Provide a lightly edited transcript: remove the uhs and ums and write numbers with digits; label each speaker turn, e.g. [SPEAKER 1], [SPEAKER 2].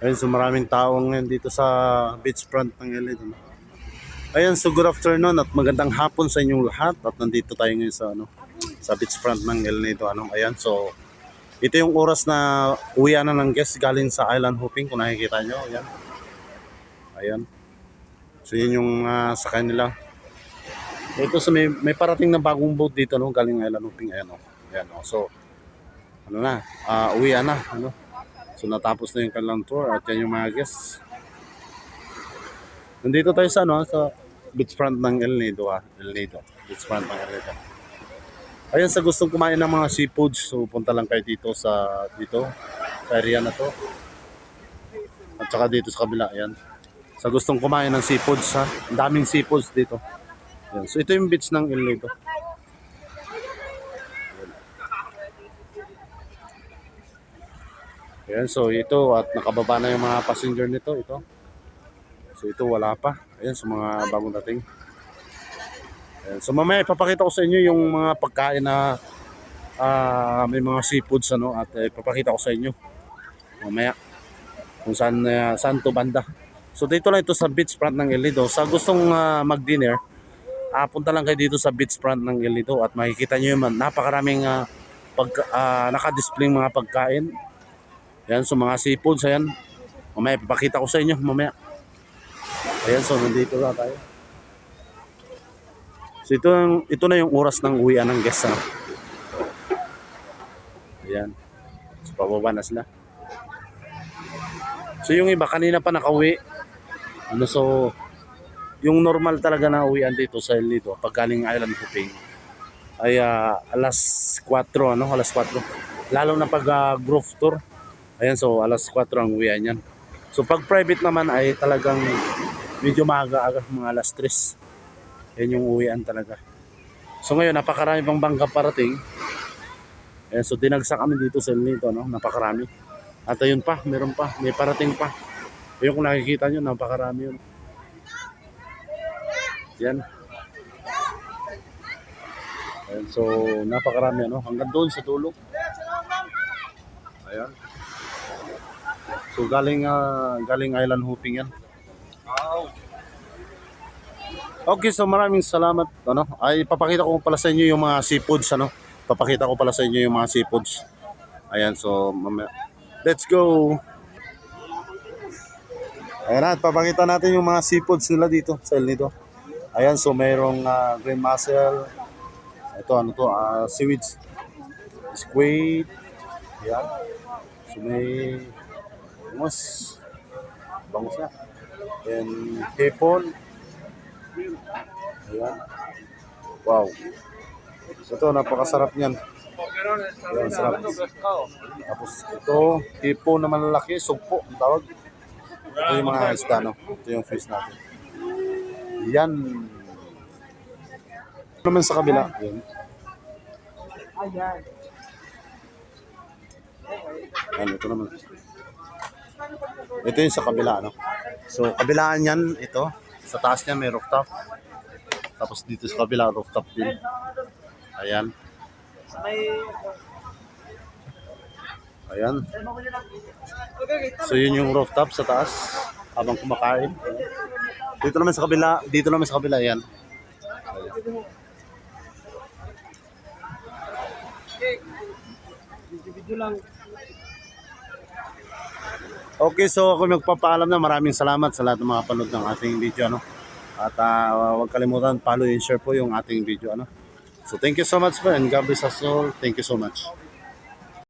[SPEAKER 1] Ayun, so maraming tao ngayon dito sa beachfront ng LA. Ayan, so good afternoon at magandang hapon sa inyong lahat. At nandito tayo ngayon sa sa beachfront ng El Nido. Ayan, so ito yung oras na uwian na ng guests galing sa island hopping kung nakikita nyo. Ayan. Ayan. So yun yung sa kanila. Ito so may parating na bagong boat dito galing island hopping. Ayan. Ayan. So ano na, uwian na. So natapos na yung kanilang tour at yan yung mga guests. Nandito tayo sa sa beachfront ng El Nido. El Nido. Beachfront ng El Nido. Ayan, sa gustong kumain ng mga seafoods, so punta lang kayo dito sa area na to. At saka dito sa kabila, ayan. Sa gustong kumain ng seafoods, ang daming seafoods dito. Ayan. So ito yung beach ng El Nido. Ayan, so ito at nakababa na yung mga passenger nito, ito. So ito wala pa. Ayan, sa mga bagong dating. Ayan, so mamaya ipapakita ko sa inyo yung mga pagkain na may mga seafoods at ipapakita ko sa inyo mamaya kung saan to banda. So dito lang ito sa beachfront ng El Nido. Sa gustong mag-dinner, punta lang kayo dito sa beachfront ng El Nido at makikita nyo yung napakaraming naka-display mga pagkain. Ayan, so mga seafoods, ayan. Mamaya ipapakita ko sa inyo mamaya. Ayan, so nandito na tayo. So ito na yung oras ng uwian ng guests. Ayan. So pababa na sila. So yung iba kanina pa nakauwi. So yung normal talaga na uwian dito sa El Nido pag galing island hopping ay alas 4, alas 4. Lalo na pag group tour. Ayan, so alas 4 ang uwian yan. So pag private naman ay talagang medyo maaga-aga, mga alas 3. Yan yung uwian talaga. So ngayon napakarami pang bangka parating. Ayan, so dinagsak kami dito sa El Nido, napakarami. At ayun pa, meron pa, may parating pa. Ayun kung nakikita nyo, napakarami yun. Yan. Ayan, so napakarami hanggang doon sa dulo. Ayan. So galing island hopping yan. Okay, so maraming salamat. Ay papakita ko pala sa inyo yung mga seafoods, Papakita ko pala sa inyo yung mga seafoods. Ayan, so let's go. Ayan, at papakita natin yung mga seafoods nila dito sa El Nido. Ayan, so mayroong green mussel. Ito seaweed, squid. Ayan. So may bangus na. And hipon. Ayan. Wow. Ito, napakasarap niyan. Ayan, sarap. Tapos ito, hipon na malalaki, sugpo, ang tawag. Ito yung mga isda, Ito yung fish natin. Yan. Ito naman sa kabila. Ayan. Ayan, ito naman. Ito yung sa kabila, So, kabilaan yan, ito. Sa taas niya may rooftop. Tapos dito sa kabila, rooftop din. Ayan. Ayan. So, yun yung rooftop sa taas habang kumakain. Dito naman sa kabila, ayan. Okay, so ako magpapaalam na. Maraming salamat sa lahat ng mga panood ng ating video, At huwag kalimutan, follow and share po yung ating video, So thank you so much po and God bless us all. Thank you so much.